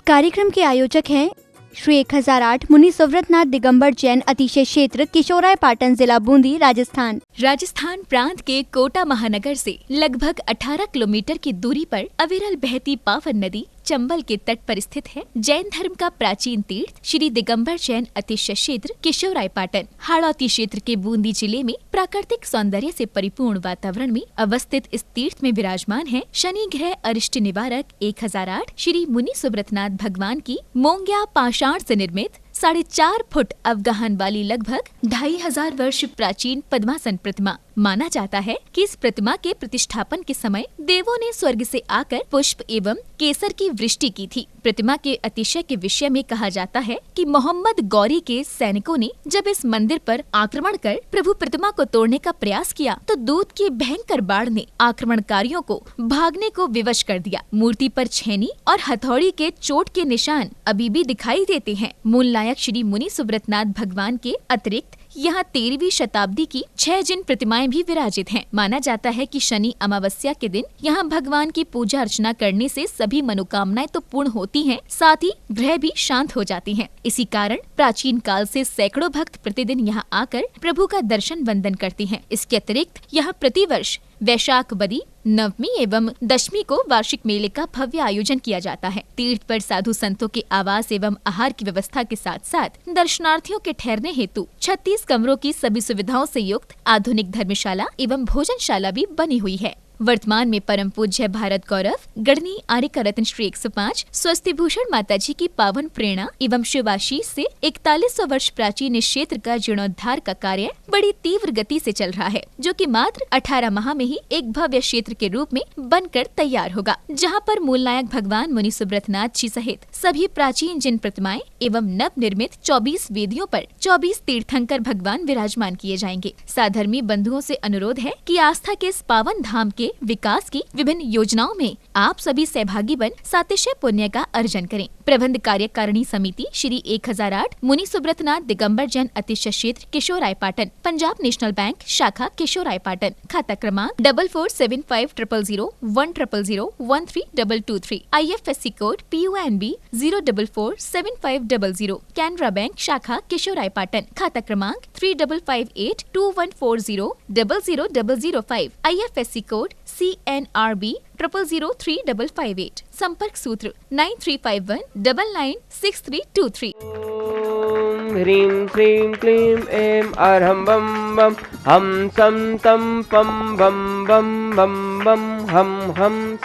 कार्यक्रम के आयोजक हैं श्री 1008 मुनि सुव्रतनाथ दिगंबर जैन अतिशय क्षेत्र किशोराय पाटन जिला बूंदी राजस्थान। राजस्थान प्रांत के कोटा महानगर से लगभग 18 किलोमीटर की दूरी पर अविरल बहती पावन नदी चंबल के तट पर स्थित है। जैन धर्म का प्राचीन तीर्थ श्री दिगंबर जैन अतिशय क्षेत्र किशोराय पाटन हाड़ौती क्षेत्र के बूंदी जिले में प्राकृतिक सौंदर्य से परिपूर्ण वातावरण में अवस्थित इस तीर्थ में विराजमान है शनि ग्रह अरिष्ट निवारक 1008 श्री मुनि सुव्रतनाथ भगवान की मोंग्या पाषाण से निर्मित 4.5 फुट अवगाहन वाली लगभग 2500 वर्ष प्राचीन पद्मासन प्रतिमा। माना जाता है कि इस प्रतिमा के प्रतिष्ठापन के समय देवों ने स्वर्ग से आकर पुष्प एवं केसर की वृष्टि की थी। प्रतिमा के अतिशय के विषय में कहा जाता है कि मोहम्मद गौरी के सैनिकों ने जब इस मंदिर पर आक्रमण कर प्रभु प्रतिमा को तोड़ने का प्रयास किया तो दूत की भयंकर बाढ़ ने आक्रमणकारियों को भागने को विवश कर दिया। मूर्ति पर छेनी और हथौड़ी के चोट के निशान अभी भी दिखाई देते हैं। मूल नायक श्री मुनि सुव्रतनाथ भगवान के अतिरिक्त यहाँ 13वीं शताब्दी की 6 जिन प्रतिमाएं भी विराजित हैं। माना जाता है कि शनि अमावस्या के दिन यहाँ भगवान की पूजा अर्चना करने से सभी मनोकामनाएं तो पूर्ण होती हैं, साथ ही ग्रह भी शांत हो जाती हैं। इसी कारण प्राचीन काल से सैकड़ों भक्त प्रतिदिन यहाँ आकर प्रभु का दर्शन वंदन करते हैं। इसके अतिरिक्त यहाँ प्रतिवर्ष वैशाख बदी नवमी एवं दशमी को वार्षिक मेले का भव्य आयोजन किया जाता है। तीर्थ पर साधु संतों के आवास एवं आहार की व्यवस्था के साथ साथ दर्शनार्थियों के ठहरने हेतु 36 कमरों की सभी सुविधाओं से युक्त आधुनिक धर्मशाला एवं भोजनशाला भी बनी हुई है। वर्तमान में परम पूज्य भारत गौरव गढ़नी आर्य का रत्न श्री 105 स्वस्ति भूषण माता जी की पावन प्रेरणा एवं शिवाशीष से 4100 वर्ष प्राचीन इस क्षेत्र का जीर्णोद्धार का कार्य बड़ी तीव्र गति से चल रहा है, जो कि मात्र 18 माह में ही एक भव्य क्षेत्र के रूप में बनकर तैयार होगा, जहां पर मूल नायक भगवान मुनि सुव्रतनाथ जी सहित सभी प्राचीन जिन प्रतिमाएं एवं नव निर्मित 24 वेदियों पर 24 तीर्थंकर भगवान विराजमान किए जाएंगे। साधर्मी बंधुओं से अनुरोध है कि आस्था के इस पावन धाम के विकास की विभिन्न योजनाओं में आप सभी सहभागी बन सातिशय पुण्य का अर्जन करें। प्रबंध कार्यकारिणी समिति श्री 1008 मुनि सुव्रतनाथ दिगंबर जैन अतिशय क्षेत्र किशोराय पाटन, पंजाब नेशनल बैंक शाखा किशोराय पाटन, खाता क्रमांक 4475001000132223, IFSC code PUNB 0447500, Canara bank शाखा किशोराय पाटन, खाता क्रमांक 358214000005, IFSC कोड CNRB 000355, संपर्क सूत्र 9351996323। ओम ह्रीं श्रीं क्लीं ऐं अरहं बम बम हम सम तम पम बम बम बम बम हम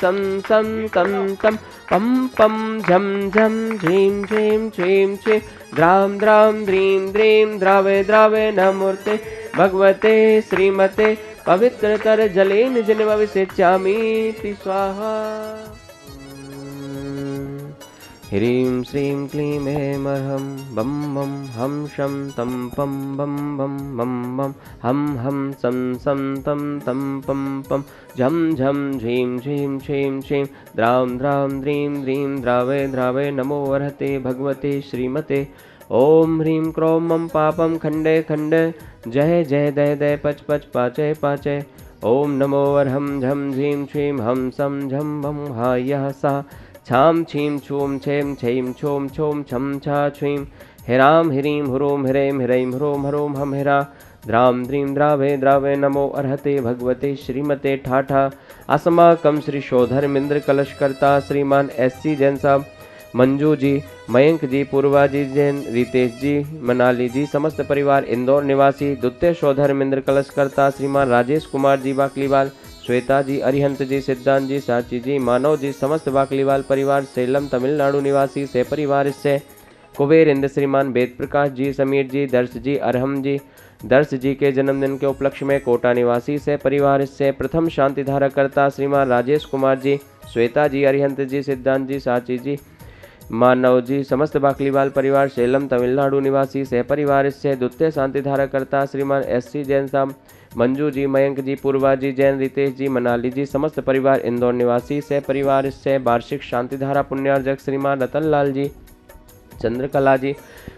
सम सम तम तम पम पम झम झम झीं झीं छीं छीं द्राम द्राम द्रीं द्रीं द्रावे द्रावे नमूर्ते भगवते श्रीमते पवित्रतर जलेन जन्मविसेच्यामि स्वाहा। ह्रीं श्रीं क्लीं ऐं अरहं बम बम हम शम तम पम बम बम बम बम हम सम सम तम तम पम पम झम झम झीं झीं छीं छीं द्राम द्राम द्रीं द्रीं द्रावे द्रावे नमो अर्हते भगवते श्रीमते। ओम ह्रीं क्रों मम पापम खंडे खंडे जय जय दय दय पच पच पाचय पाचय। ओम नमो अर्हं झम झीं छीं हम सम झम भम हा यः सा छाम छीं छूम छेम छीं छोम छोम छम छा छीं हिराम ह्रीं हुरों ह्रैं ह्रैं ह्रों ह्रों हम हिरा द्राम द्रीं द्रावे द्रावे नमो अर्हते भगवते श्रीमते ठाठा। अस्माकं श्री शोधर्मेंद्र कलशकर्ता श्रीमान SC जैन साहब, मंजू जी, मयंक जी, पूर्वा जी जैन, रितेश जी, मनाली जी, समस्त परिवार इंदौर निवासी, द्वितीय शोधर्मेंद्र कलशकर्ता श्रीमान राजेश कुमार जी बाकलीवाल, श्वेता जी, अरिहंत जी, सिद्धांत जी, साची जी, मानव जी, समस्त बाकलीवाल परिवार, सेलम तमिलनाडु निवासी से परिवार इससे कुबेर इंद्र श्रीमान वेद प्रकाश जी, समीर जी, दर्श जी, अरहम जी, दर्श जी के जन्मदिन के उपलक्ष्य में कोटा निवासी से परिवार इससे प्रथम शांति धारा करता श्रीमान राजेश कुमार जी, श्वेता जी, अरिहंत जी, सिद्धांत जी, साची जी, मानव जी, समस्त बाकलीवाल परिवार, सेलम तमिलनाडु निवासी सह परिवार इससे द्वितीय शांति धारा करता श्रीमान SC जैन साहब, मंजू जी, मयंक जी, पूर्वा जी जैन, रितेश जी, मनाली जी, समस्त परिवार इंदौर निवासी सह परिवार इससे वार्षिक शांति धारा पुण्यार्जक श्रीमान रतन लाल जी, चंद्रकला जी,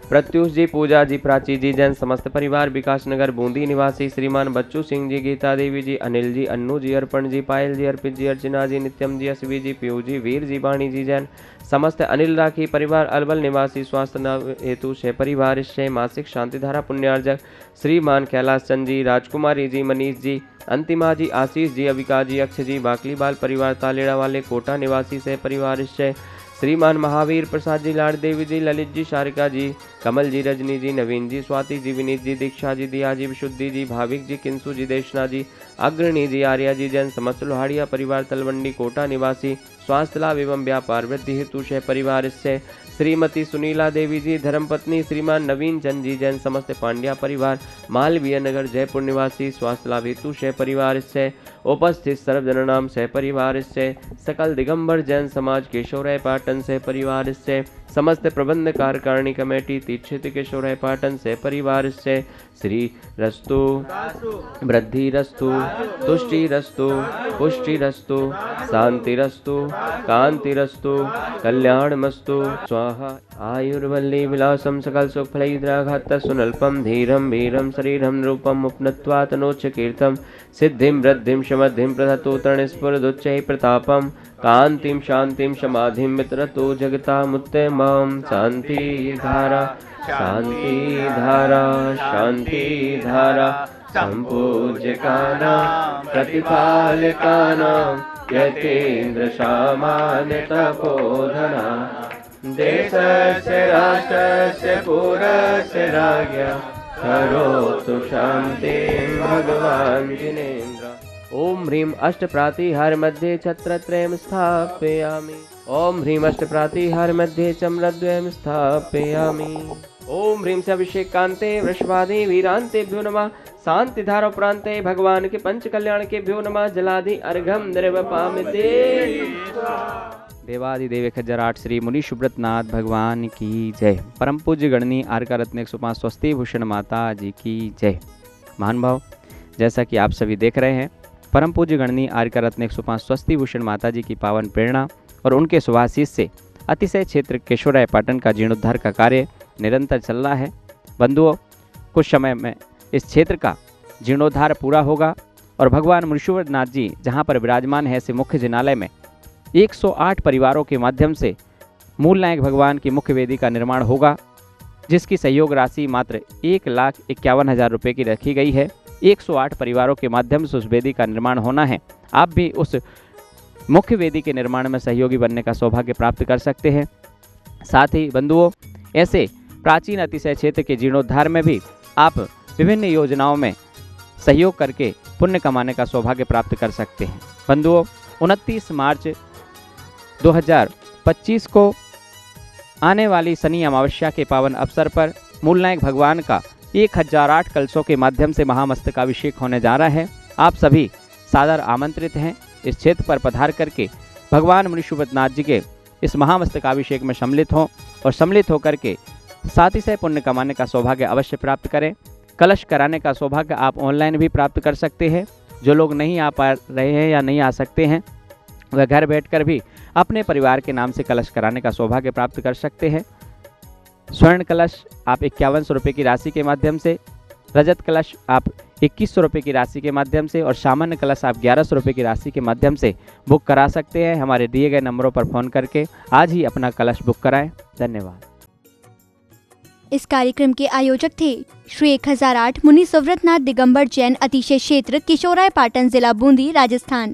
प्रत्युष जी, पूजा जी, प्राची जी, जैन समस्त परिवार, विकास नगर बूंदी निवासी श्रीमान बच्चू सिंह जी, गीता देवी जी, अनिल जी, अन्नू जी, अर्पण जी, पायल जी, अर्पित जी, अर्चना जी, नित्यम जी, असवी जी, पीयू जी, वीर जी, वाणी जी, जैन समस्त अनिल राखी परिवार, अलबल निवासी स्वास्थ्य लाभ हेतु शय परिवार शय मासिक शांतिधारा पुण्यार्जक श्रीमान कैलाश चंद जी, राजकुमारी जी, मनीष जी, अंतिमा जी, आशीष जी, अविका जी, अक्षय जी, बाकली बाल परिवार तालेड़ा वाले कोटा निवासी सह परिवार शय श्रीमान महावीर प्रसाद जी, लाड देवी जी, ललित जी, शारिका जी, कमल जी, रजनी जी, नवीन जी, स्वाति जी, विनीत जी, दीक्षा जी, दिया जी, विशुद्धि जी, भाविक जी, किंसु जी, देशना जी, अग्रणी जी, आर्या जी, जैन समस्त लोहाड़िया परिवार तलवंडी कोटा निवासी स्वास्थ्य लाभ एवं व्यापार वृद्धि हेतु शय परिवार से श्रीमती सुनीला देवी जी, धर्मपत्नी श्रीमान नवीन चंद जी, जैन समस्त पांड्या परिवार मालवीय नगर जयपुर निवासी स्वास्थ्य लाभ हेतु शय परिवार से उपस्थित सर्वजन नाम सह परिवार से सकल दिगंबर जैन समाज केशवराय पाटन से परिवार से समस्त प्रबंध कार्यकारिणी कमेटी तीक्षित केशवराय पाटन से परिवार से श्री रस्तु वृद्धि रस्तु तुष्टि रस्तु पुष्टि रस्तु शांति रस्तु कांति रस्तु कल्याण मस्तु स्वाहा आयुर्वल्ली विलासम सकल सुख फलैद्राघात सुनल्पम धीरम वीरम शरीरम रूपम उपनत्वा तनोच्च कीर्तम सिद्धिं वृद्धिं समृद्धिं प्रदत्तो तरणस्फुरदुच्चैः प्रतापं कांतिं शांतिं समाधिं मित्रतो जगतामुत्तमं शांति धारा शांति धारा शांति धारा संपूज्यकानां प्रतिपालकानां यतीन्द्र सामान्य तपोधना देशस्य राष्ट्रस्य पुरस्य राज्ञा करोतु शान्तिं भगवान् जिनेन्द्र। ओम ह्रीं अष्टप्रातिहार मध्ये छत्रत्रयं स्थापयामि। ओम ह्रीं अष्टप्रातिहार मध्ये चम्रद्वयं स्थापयामि। ओम ह्रीं अभिषेकान्ते वृषभादि वीरान्तेभ्यो नमः। शांतिधारा प्रान्ते भगवान के पंच कल्याण केभ्यो नमः। जलादि अर्घं निर्वपामिते। देवादिदेव खजराट श्री मुनि सुब्रतनाथ भगवान की जय। परम पूज्य गणनी आरका रत्न 105 स्वस्ति भूषण माता जी की जय। महान भाव, जैसा कि आप सभी देख रहे हैं, परम पूज्य गणनी आरका रत्न 105 स्वस्ति भूषण माता जी की पावन प्रेरणा और उनके शुभाशीष से अतिशय क्षेत्र केशवराय पाटन का जीर्णोद्धार का कार्य निरंतर चल रहा है। बंधुओं, कुछ समय में इस क्षेत्र का जीर्णोद्धार पूरा होगा और भगवान मुनिशुवरनाथ जी जहाँ पर विराजमान है ऐसे मुख्य जिनालय में 108 परिवारों के माध्यम से मूल नायक भगवान की मुख्य वेदी का निर्माण होगा, जिसकी सहयोग राशि मात्र 1,51,000 रुपये की रखी गई है। 108 परिवारों के माध्यम से उस वेदी का निर्माण होना है। आप भी उस मुख्य वेदी के निर्माण में सहयोगी बनने का सौभाग्य प्राप्त कर सकते हैं। साथ ही बंधुओं, ऐसे प्राचीन अतिशय क्षेत्र के जीर्णोद्धार में भी आप विभिन्न योजनाओं में सहयोग करके पुण्य कमाने का सौभाग्य प्राप्त कर सकते हैं। बंधुओं, 29 मार्च 2025 को आने वाली शनि अमावस्या के पावन अवसर पर मूल नायक भगवान का 1008 कलशों के माध्यम से महामस्तकाभिषेक होने जा रहा है। आप सभी सादर आमंत्रित हैं इस क्षेत्र पर पधार करके भगवान मुनिशुब्रतनाथ जी के इस महामस्तकाभिषेक में सम्मिलित हों और सम्मिलित होकर के साथ ही से पुण्य कमाने का सौभाग्य अवश्य प्राप्त करें। कलश कराने का सौभाग्य आप ऑनलाइन भी प्राप्त कर सकते हैं। जो लोग नहीं आ पा रहे हैं या नहीं आ सकते हैं, वह घर बैठकर भी अपने परिवार के नाम से कलश कराने का सौभाग्य प्राप्त कर सकते हैं। स्वर्ण कलश आप 5100 रुपये की राशि के माध्यम से, रजत कलश आप 2100 रुपये की राशि के माध्यम से और सामान्य कलश आप 1100 रुपये की राशि के माध्यम से बुक करा सकते हैं। हमारे दिए गए नंबरों पर फ़ोन करके आज ही अपना कलश बुक कराएं। धन्यवाद। इस कार्यक्रम के आयोजक थे श्री 1008 मुनि सुव्रतनाथ दिगंबर जैन अतिशय क्षेत्र किशोराय पाटन जिला बूंदी राजस्थान।